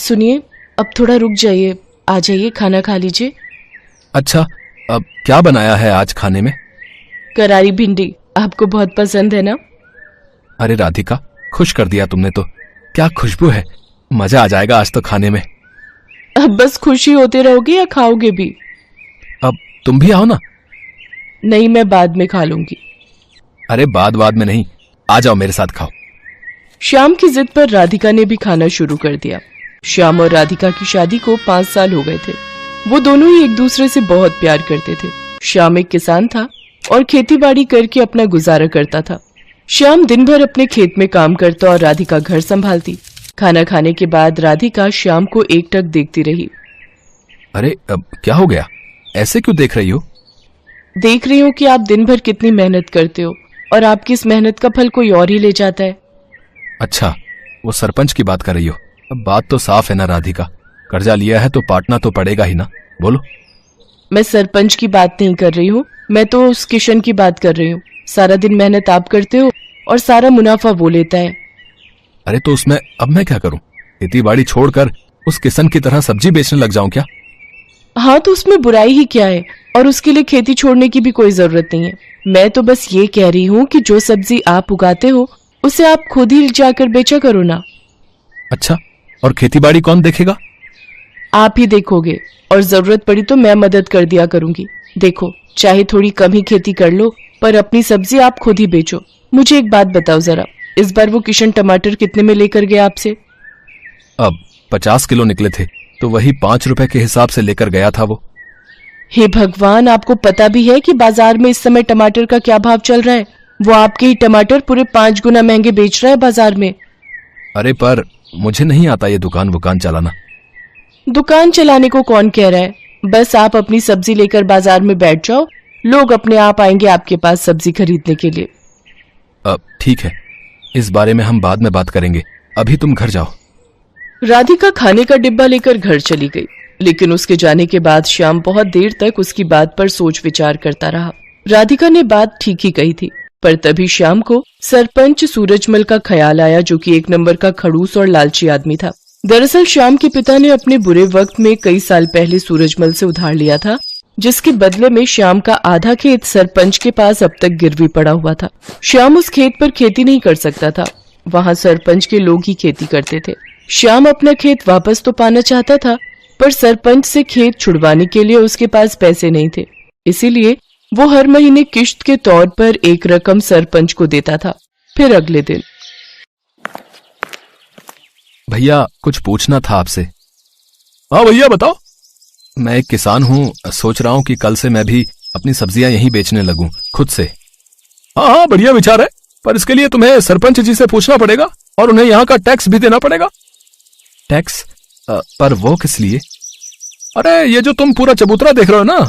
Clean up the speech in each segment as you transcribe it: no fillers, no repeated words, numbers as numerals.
सुनिए, अब थोड़ा रुक जाइए, आ जाइए, खाना खा लीजिए। अच्छा, अब क्या बनाया है आज खाने में? करारी भिंडी, आपको बहुत पसंद है ना? अरे राधिका, खुश कर दिया तुमने तो। क्या खुशबू है, मजा आ जाएगा आज तो खाने में। अब बस खुशी होते रहोगे या खाओगे भी? अब तुम भी आओ ना। नहीं, मैं बाद में खा लूंगी। अरे बाद में नहीं, आ जाओ मेरे साथ खाओ। श्याम की जिद पर राधिका ने भी खाना शुरू कर दिया। श्याम और राधिका की शादी को 5 साल हो गए थे। वो दोनों ही एक दूसरे से बहुत प्यार करते थे। श्याम एक किसान था और खेतीबाड़ी करके अपना गुजारा करता था। श्याम दिन भर अपने खेत में काम करता और राधिका घर संभालती। खाना खाने के बाद राधिका श्याम को एकटक देखती रही। अरे अब क्या हो गया, ऐसे क्यों देख रही हो? देख रही हूँ कि आप दिन भर कितनी मेहनत करते हो और आपकी इस मेहनत का फल कोई और ही ले जाता है। अच्छा, वो सरपंच की बात कर रही हो? अब बात तो साफ है ना राधिका, कर्जा लिया है तो पाटना तो पड़ेगा ही ना। बोलो। मैं सरपंच की बात नहीं कर रही हूँ, मैं तो उस किशन की बात कर रही हूँ। सारा दिन मेहनत आप करते हो और सारा मुनाफा वो लेता है। अरे तो उसमें अब मैं क्या करूं? खेती बाड़ी छोड़कर उस किशन की तरह सब्जी बेचने लग जाऊं क्या? हाँ, तो उसमें बुराई ही क्या है, और उसके लिए खेती छोड़ने की भी कोई जरूरत नहीं है। मैं तो बस ये कह रही हूँ कि जो सब्जी आप उगाते हो उसे आप खुद ही जाकर बेचा करो ना। अच्छा, और खेती बाड़ी कौन देखेगा? आप ही देखोगे, और जरूरत पड़ी तो मैं मदद कर दिया करूंगी। देखो, चाहे थोड़ी कम ही खेती कर लो, पर अपनी सब्जी आप खुद ही बेचो। मुझे एक बात बताओ जरा, इस बार वो किशन टमाटर कितने में लेकर गया आपसे? अब 50 किलो निकले थे, तो वही 5 रुपए के हिसाब से लेकर गया था वो। हे भगवान, आपको पता भी है कि बाजार में इस समय टमाटर का क्या भाव चल रहा है? वो आपके ही टमाटर पूरे 5 गुना महंगे बेच रहा है बाजार में। अरे पर मुझे नहीं आता ये दुकान चलाना। दुकान चलाने को कौन कह रहा है? बस आप अपनी सब्जी लेकर बाजार में बैठ जाओ, लोग अपने आप आएंगे आपके पास सब्जी खरीदने के लिए। अब ठीक है, इस बारे में हम बाद में बात करेंगे, अभी तुम घर जाओ। राधिका खाने का डिब्बा लेकर घर चली गई, लेकिन उसके जाने के बाद श्याम बहुत देर तक उसकी बात पर सोच विचार करता रहा। राधिका ने बात ठीक ही कही थी, पर तभी श्याम को सरपंच सूरजमल का ख्याल आया, जो कि 1 नंबर का खड़ूस और लालची आदमी था। दरअसल श्याम के पिता ने अपने बुरे वक्त में कई साल पहले सूरजमल से उधार लिया था, जिसके बदले में श्याम का आधा खेत सरपंच के पास अब तक गिरवी पड़ा हुआ था। श्याम उस खेत पर खेती नहीं कर सकता था, वहाँ सरपंच के लोग ही खेती करते थे। श्याम अपना खेत वापस तो पाना चाहता था, पर सरपंच से खेत छुड़वाने के लिए उसके पास पैसे नहीं थे। इसीलिए वो हर महीने किश्त के तौर पर एक रकम सरपंच को देता था। फिर अगले दिन, भैया कुछ पूछना था आपसे। हाँ भैया बताओ। मैं एक किसान हूँ, सोच रहा हूँ कि कल से मैं भी अपनी सब्जियां यहीं बेचने लगूं खुद से। हाँ, बढ़िया विचार है, पर इसके लिए तुम्हें सरपंच जी से पूछना पड़ेगा और उन्हें यहाँ का टैक्स भी देना पड़ेगा। टैक्स? पर वो किस लिए? अरे ये जो तुम पूरा चबूतरा देख रहे हो ना,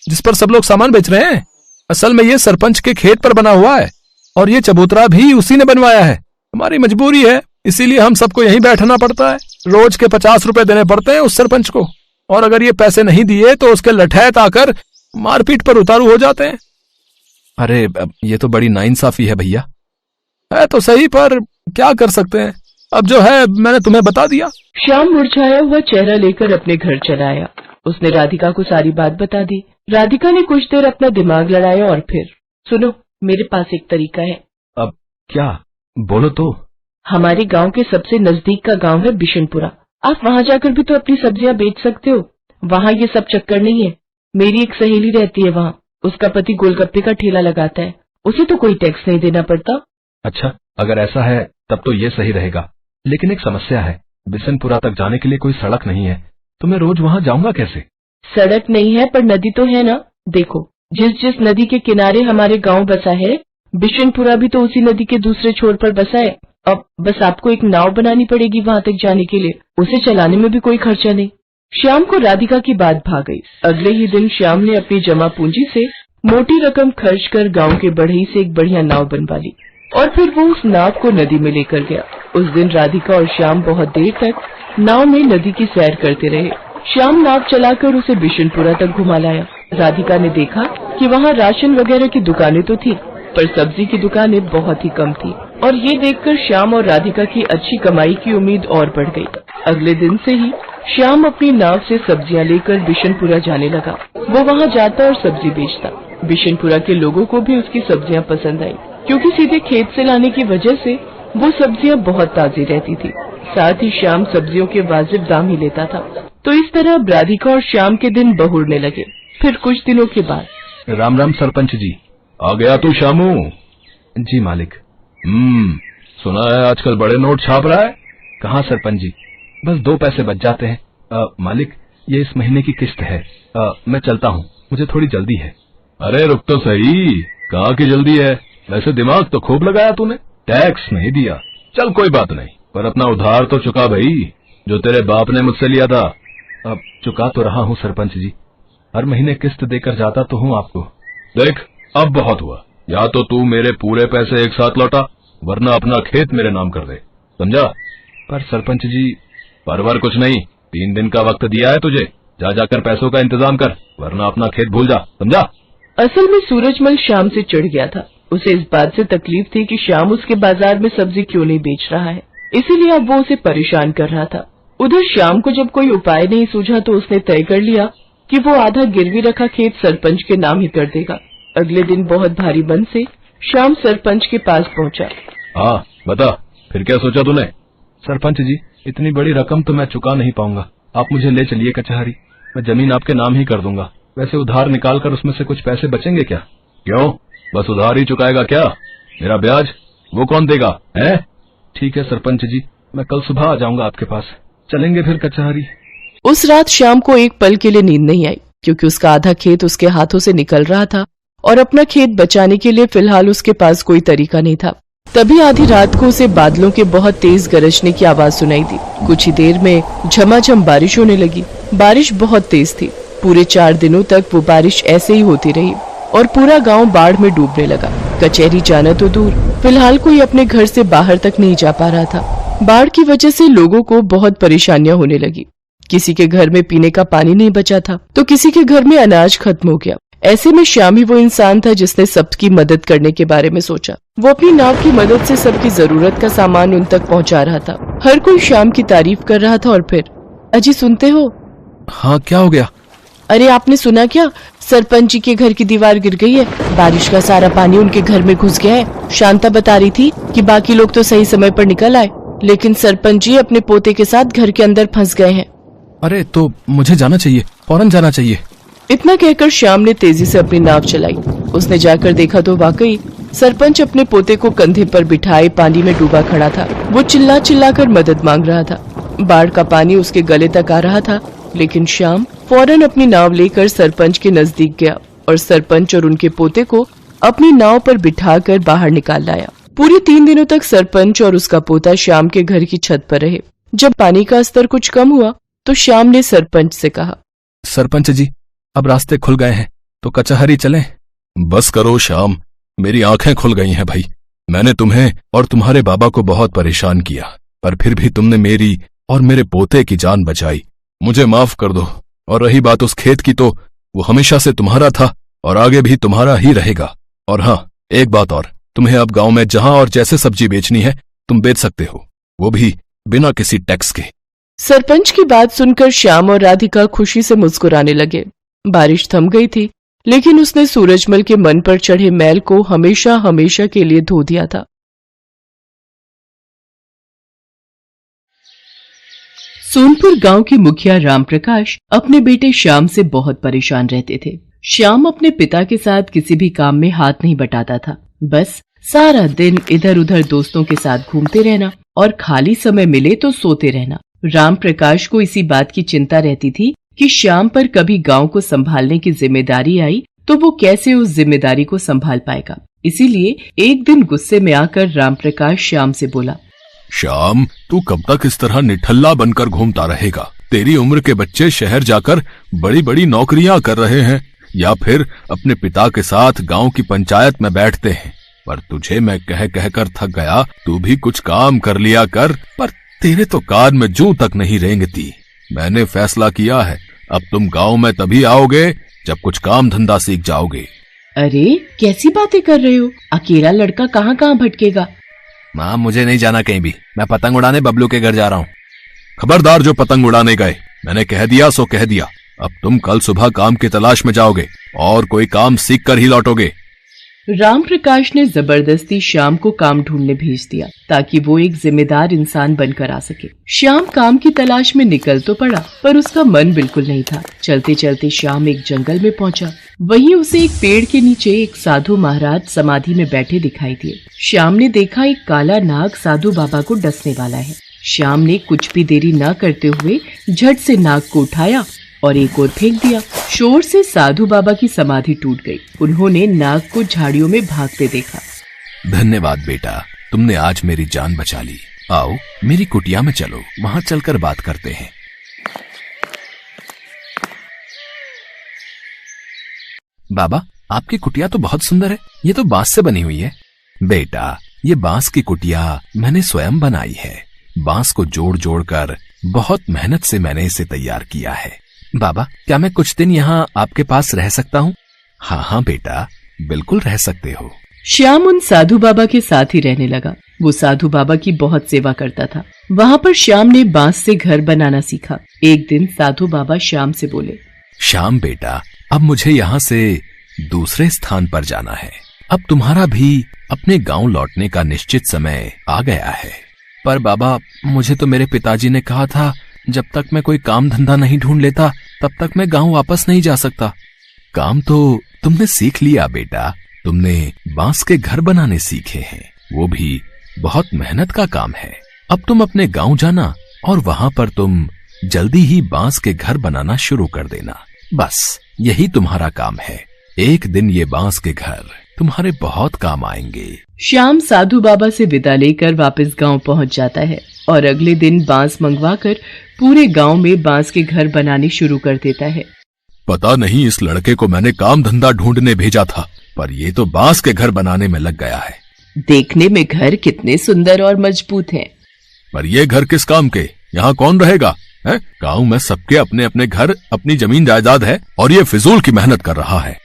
जिस पर सब लोग सामान बेच रहे हैं, असल में ये सरपंच के खेत पर बना हुआ है, और ये चबूतरा भी उसी ने बनवाया है। हमारी मजबूरी है, इसीलिए हम सबको यहीं बैठना पड़ता है। रोज के 50 रुपए देने पड़ते हैं उस सरपंच को, और अगर ये पैसे नहीं दिए तो उसके लठैत आकर मारपीट पर उतारू हो जाते हैं। अरे ये तो बड़ी नाइंसाफी है भैया। है तो सही, पर क्या कर सकते हैं, अब जो है मैंने तुम्हें बता दिया। श्याम मुरझाया हुआ चेहरा लेकर अपने घर चला आया। उसने राधिका को सारी बात बता दी। राधिका ने कुछ देर अपना दिमाग लड़ाया और फिर, सुनो, मेरे पास एक तरीका है। अब क्या? बोलो तो। हमारे गांव के सबसे नजदीक का गांव है बिशनपुरा। आप वहां जाकर भी तो अपनी सब्जियां बेच सकते हो। वहां ये सब चक्कर नहीं है। मेरी एक सहेली रहती है वहां, उसका पति गोलगप्पे का ठेला लगाता है, उसे तो कोई टैक्स नहीं देना पड़ता। अच्छा, अगर ऐसा है तब तो ये सही रहेगा, लेकिन एक समस्या है, बिशनपुरा तक जाने के लिए कोई सड़क नहीं है, तो मैं रोज वहां जाऊंगा कैसे? सड़क नहीं है पर नदी तो है ना। देखो, जिस जिस नदी के किनारे हमारे गांव बसा है, बिशनपुरा भी तो उसी नदी के दूसरे छोर पर बसा है। अब बस आपको एक नाव बनानी पड़ेगी वहां तक जाने के लिए, उसे चलाने में भी कोई खर्चा नहीं। श्याम को राधिका की बात भा गई। अगले ही दिन श्याम ने अपनी जमा पूंजी से मोटी रकम खर्च कर गांव के बढ़ई से एक बढ़िया नाव बनवा ली, और फिर वो उस नाव को नदी में लेकर गया। उस दिन राधिका और श्याम बहुत देर तक नाव में नदी की सैर करते रहे। श्याम नाव चलाकर उसे बिशनपुरा तक घुमा लाया। राधिका ने देखा कि वहाँ राशन वगैरह की दुकानें तो थी, पर सब्जी की दुकानें बहुत ही कम थी, और ये देखकर श्याम और राधिका की अच्छी कमाई की उम्मीद और बढ़ गई। अगले दिन से ही श्याम अपनी नाव से सब्जियां लेकर बिशनपुरा जाने लगा। वो वहाँ जाता और सब्जी बेचता। बिशनपुरा के लोगों को भी उसकी सब्जियां पसंद आई, क्योंकि सीधे खेत से लाने की वजह से वो सब्जियां बहुत ताजी रहती थी। साथ ही श्याम सब्जियों के वाजिब दाम ही लेता था। तो इस तरह राधिका और श्याम के दिन बहुरने लगे। फिर कुछ दिनों के बाद राम राम सरपंच जी। आ गया तू शामू? जी मालिक। सुना है आजकल बड़े नोट छाप रहा है। कहाँ सरपंच जी, बस 2 पैसे बच जाते हैं। मालिक, ये इस महीने की किस्त है। मैं चलता हूँ, मुझे थोड़ी जल्दी है। अरे रुक तो सही, कहाँ की जल्दी है? वैसे दिमाग तो खूब लगाया तूने, टैक्स नहीं दिया। चल कोई बात नहीं, पर अपना उधार तो चुका भाई, जो तेरे बाप ने मुझसे लिया था। अब चुका तो रहा हूँ सरपंच जी, हर महीने किस्त देकर जाता तो हूँ आपको। देख, अब बहुत हुआ। या तो तू मेरे पूरे पैसे एक साथ लौटा, वरना अपना खेत मेरे नाम कर दे, समझा? पर सरपंच जी। परवर कुछ नहीं, 3 दिन का वक्त दिया है तुझे। जा जाकर पैसों का इंतजाम कर, वरना अपना खेत भूल जा, समझा? असल में सूरजमल श्याम से चिढ़ गया था। उसे इस बात से तकलीफ थी कि श्याम उसके बाजार में सब्जी क्यों नहीं बेच रहा है, इसीलिए अब वो उसे परेशान कर रहा था। उधर श्याम को जब कोई उपाय नहीं सूझा तो उसने तय कर लिया कि वो आधा गिरवी रखा खेत सरपंच के नाम ही कर देगा। अगले दिन बहुत भारी मन से श्याम सरपंच के पास पहुंचा। हाँ बता, फिर क्या सोचा तूने? सरपंच जी, इतनी बड़ी रकम तो मैं चुका नहीं पाऊंगा, आप मुझे ले चलिए कचहरी। मैं जमीन आपके नाम ही कर दूंगा। वैसे उधार निकाल कर उसमें से कुछ पैसे बचेंगे क्या? क्यों, बस उधार ही चुकाएगा क्या? मेरा ब्याज वो कौन देगा है? ठीक है सरपंच जी, मैं कल सुबह आ जाऊंगा आपके पास। चलेंगे फिर कचहरी। उस रात श्याम को एक पल के लिए नींद नहीं आई, क्योंकि उसका आधा खेत उसके हाथों से निकल रहा था और अपना खेत बचाने के लिए फिलहाल उसके पास कोई तरीका नहीं था। तभी आधी रात को उसे बादलों के बहुत तेज गरजने की आवाज सुनाई दी। कुछ ही देर में झमाझम बारिश होने लगी। बारिश बहुत तेज थी। पूरे 4 दिनों तक वो बारिश ऐसे ही होती रही और पूरा गांव बाढ़ में डूबने लगा। कचहरी जाना तो दूर, फिलहाल कोई अपने घर से बाहर तक नहीं जा पा रहा था। बाढ़ की वजह से लोगों को बहुत परेशानियां होने लगी। किसी के घर में पीने का पानी नहीं बचा था, तो किसी के घर में अनाज खत्म हो गया। ऐसे में श्याम ही वो इंसान था जिसने सबकी मदद करने के बारे में सोचा। वो अपनी नाव की मदद से सबकी जरूरत का सामान उन तक पहुंचा रहा था। हर कोई श्याम की तारीफ कर रहा था। और फिर अजी, सुनते हो? हाँ, क्या हो गया? अरे आपने सुना क्या? सरपंच जी के घर की दीवार गिर गई है। बारिश का सारा पानी उनके घर में घुस गया है। शांता बता रही थी कि बाकी लोग तो सही समय पर निकल आए, लेकिन सरपंच जी अपने पोते के साथ घर के अंदर फंस गए हैं। अरे तो मुझे जाना चाहिए, फौरन जाना चाहिए। इतना कहकर श्याम ने तेजी से अपनी नाव चलाई। उसने जाकर देखा तो वाकई सरपंच अपने पोते को कंधे पर बिठाए पानी में डूबा खड़ा था। वो चिल्ला चिल्ला कर मदद मांग रहा था। बाढ़ का पानी उसके गले तक आ रहा था, लेकिन श्याम फौरन अपनी नाव लेकर सरपंच के नजदीक गया और सरपंच और उनके पोते को अपनी नाव पर बिठाकर बाहर निकाल लाया। पूरे 3 दिनों तक सरपंच और उसका पोता श्याम के घर की छत पर रहे। जब पानी का स्तर कुछ कम हुआ तो श्याम ने सरपंच से कहा, सरपंच जी, अब रास्ते खुल गए हैं तो कचहरी चलें। बस करो श्याम, मेरी आंखें खुल गई हैं भाई। मैंने तुम्हें और तुम्हारे बाबा को बहुत परेशान किया, पर फिर भी तुमने मेरी और मेरे पोते की जान बचाई। मुझे माफ कर दो। और रही बात उस खेत की, तो वो हमेशा से तुम्हारा था और आगे भी तुम्हारा ही रहेगा। और हाँ, एक बात और, तुम्हें अब गांव में जहां और जैसे सब्जी बेचनी है तुम बेच सकते हो, वो भी बिना किसी टैक्स के। सरपंच की बात सुनकर श्याम और राधिका खुशी से मुस्कुराने लगे। बारिश थम गई थी, लेकिन उसने सूरजमल के मन पर चढ़े मैल को हमेशा हमेशा के लिए धो दिया था। सोनपुर गांव के मुखिया रामप्रकाश अपने बेटे श्याम से बहुत परेशान रहते थे। श्याम अपने पिता के साथ किसी भी काम में हाथ नहीं बटाता था। बस सारा दिन इधर उधर दोस्तों के साथ घूमते रहना और खाली समय मिले तो सोते रहना। रामप्रकाश को इसी बात की चिंता रहती थी कि श्याम पर कभी गांव को संभालने की जिम्मेदारी आई तो वो कैसे उस जिम्मेदारी को संभाल पाएगा। इसीलिए एक दिन गुस्से में आकर रामप्रकाश श्याम से बोला, श्याम, तू कब तक इस तरह निठल्ला बनकर घूमता रहेगा? तेरी उम्र के बच्चे शहर जाकर बड़ी बड़ी नौकरियां कर रहे हैं या फिर अपने पिता के साथ गांव की पंचायत में बैठते हैं। पर तुझे मैं कह कह कर थक गया, तू भी कुछ काम कर लिया कर। पर तेरे तो कान में जूं तक नहीं रेंगती। मैंने फैसला किया है, अब तुम गांव में तभी आओगे जब कुछ काम धंधा सीख जाओगे। अरे कैसी बातें कर रहे हो? अकेला लड़का कहाँ कहाँ भटकेगा। माँ, मुझे नहीं जाना कहीं भी। मैं पतंग उड़ाने बबलू के घर जा रहा हूँ। खबरदार जो पतंग उड़ाने गए, मैंने कह दिया सो कह दिया। अब तुम कल सुबह काम की तलाश में जाओगे और कोई काम सीख कर ही लौटोगे। राम प्रकाश ने जबरदस्ती श्याम को काम ढूंढने भेज दिया ताकि वो एक जिम्मेदार इंसान बनकर आ सके। श्याम काम की तलाश में निकल तो पड़ा, पर उसका मन बिल्कुल नहीं था। चलते चलते श्याम एक जंगल में पहुंचा। वहीं उसे एक पेड़ के नीचे एक साधु महाराज समाधि में बैठे दिखाई दिए। श्याम ने देखा एक काला नाग साधु बाबा को डसने वाला है। श्याम ने कुछ भी देरी न करते हुए झट से नाग को उठाया और एक और फेंक दिया। शोर से साधु बाबा की समाधि टूट गई। उन्होंने नाग को झाड़ियों में भागते देखा। धन्यवाद बेटा, तुमने आज मेरी जान बचा ली। आओ मेरी कुटिया में चलो, वहां चलकर बात करते हैं। बाबा, आपकी कुटिया तो बहुत सुंदर है। ये तो बांस से बनी हुई है। बेटा, ये बांस की कुटिया मैंने स्वयं बनाई है। बांस को जोड़ जोड़ कर बहुत मेहनत से मैंने इसे तैयार किया है। बाबा, क्या मैं कुछ दिन यहाँ आपके पास रह सकता हूँ? हाँ हाँ बेटा, बिल्कुल रह सकते हो। श्याम उन साधु बाबा के साथ ही रहने लगा। वो साधु बाबा की बहुत सेवा करता था। वहाँ पर श्याम ने बांस से घर बनाना सीखा। एक दिन साधु बाबा श्याम से बोले, श्याम बेटा, अब मुझे यहाँ से दूसरे स्थान पर जाना है। अब तुम्हारा भी अपने गांव लौटने का निश्चित समय आ गया है। पर बाबा, मुझे तो मेरे पिताजी ने कहा था जब तक मैं कोई काम धंधा नहीं ढूंढ लेता तब तक मैं गांव वापस नहीं जा सकता। काम तो तुमने सीख लिया बेटा। तुमने बांस के घर बनाने सीखे हैं, वो भी बहुत मेहनत का काम है। अब तुम अपने गांव जाना और वहां पर तुम जल्दी ही बांस के घर बनाना शुरू कर देना। बस यही तुम्हारा काम है। एक दिन ये बांस के घर तुम्हारे बहुत काम आएंगे। श्याम साधु बाबा से विदा लेकर वापस गांव पहुंच जाता है और अगले दिन बांस मंगवाकर पूरे गांव में बांस के घर बनाने शुरू कर देता है। पता नहीं इस लड़के को मैंने काम धंधा ढूंढने भेजा था, पर ये तो बांस के घर बनाने में लग गया है। देखने में घर कितने सुंदर और मजबूत हैं। पर ये घर किस काम के? यहाँ कौन रहेगा? है? गांव में सबके अपने अपने घर, अपनी जमीन जायदाद है और ये फिजूल की मेहनत कर रहा है।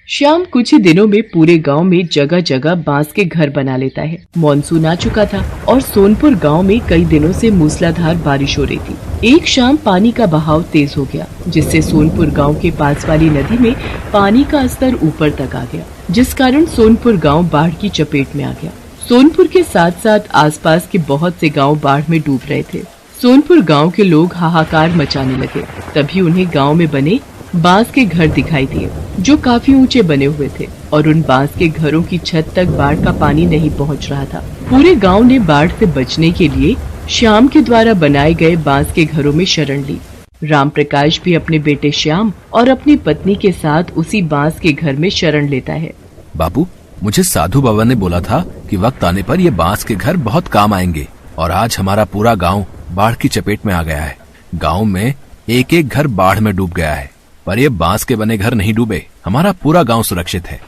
श्याम कुछ ही दिनों में पूरे गांव में जगह जगह बांस के घर बना लेता है। मॉनसून आ चुका था और सोनपुर गांव में कई दिनों से मूसलाधार बारिश हो रही थी। एक शाम पानी का बहाव तेज हो गया, जिससे सोनपुर गांव के पास वाली नदी में पानी का स्तर ऊपर तक आ गया, जिस कारण सोनपुर गांव बाढ़ की चपेट में आ गया। सोनपुर के साथ साथ आसपास के बहुत से गाँव बाढ़ में डूब रहे थे। सोनपुर गाँव के लोग हाहाकार मचाने लगे। तभी उन्हें गाँव में बने बांस के घर दिखाई दिए, जो काफी ऊंचे बने हुए थे और उन बांस के घरों की छत तक बाढ़ का पानी नहीं पहुंच रहा था। पूरे गांव ने बाढ़ से बचने के लिए श्याम के द्वारा बनाए गए बांस के घरों में शरण ली। राम प्रकाश भी अपने बेटे श्याम और अपनी पत्नी के साथ उसी बांस के घर में शरण लेता है। बापू, मुझे साधु बाबा ने बोला था कि वक्त आने पर ये बांस के घर बहुत काम आएंगे और आज हमारा पूरा गाँव बाढ़ की चपेट में आ गया है। गाँव में एक एक घर बाढ़ में डूब गया है, पर ये बांस के बने घर नहीं डूबे। हमारा पूरा गांव सुरक्षित है।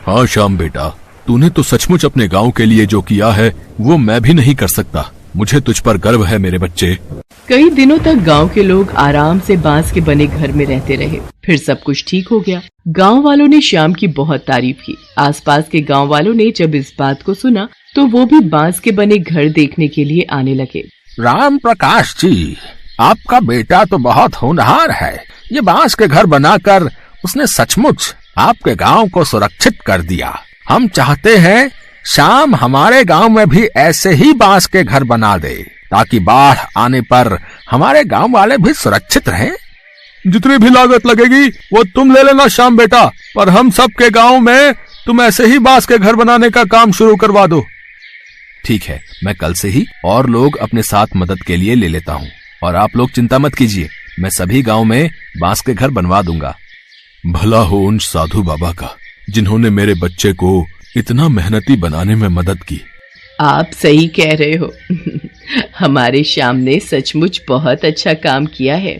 हाँ श्याम बेटा, तूने तो सचमुच अपने गांव के लिए जो किया है वो मैं भी नहीं कर सकता। मुझे तुझ पर गर्व है मेरे बच्चे। कई दिनों तक गांव के लोग आराम से बांस के बने घर में रहते रहे। फिर सब कुछ ठीक हो गया। गांव वालों ने श्याम की बहुत तारीफ की। आसपास के गांव वालों ने जब इस बात को सुना तो वो भी बांस के बने घर देखने के लिए आने लगे। राम प्रकाश जी, आपका बेटा तो बहुत होनहार है। ये बांस के घर बनाकर उसने सचमुच आपके गांव को सुरक्षित कर दिया। हम चाहते हैं श्याम हमारे गांव में भी ऐसे ही बांस के घर बना दे, ताकि बाढ़ आने पर हमारे गांव वाले भी सुरक्षित रहें। जितनी भी लागत लगेगी वो तुम ले लेना श्याम बेटा, पर हम सब के गांव में तुम ऐसे ही बांस के घर बनाने का काम शुरू करवा दो। ठीक है, मैं कल से ही और लोग अपने साथ मदद के लिए ले लेता हूँ और आप लोग चिंता मत कीजिए, मैं सभी गांव में बांस के घर बनवा दूंगा। भला हो उन साधु बाबा का जिन्होंने मेरे बच्चे को इतना मेहनती बनाने में मदद की। आप सही कह रहे हो। हमारे श्याम ने सचमुच बहुत अच्छा काम किया है।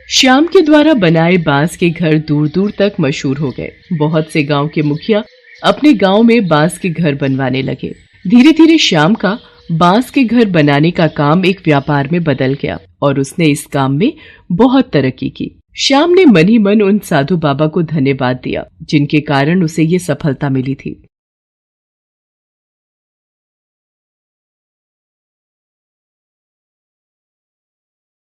श्याम के द्वारा बनाए बांस के घर दूर दूर तक मशहूर हो गए। बहुत से गांव के मुखिया अपने गांव में बांस के घर बनवाने लगे। धीरे धीरे श्याम का बांस के घर बनाने का काम एक व्यापार में बदल गया और उसने इस काम में बहुत तरक्की की। श्याम ने मन ही मन उन साधु बाबा को धन्यवाद दिया, जिनके कारण उसे ये सफलता मिली थी।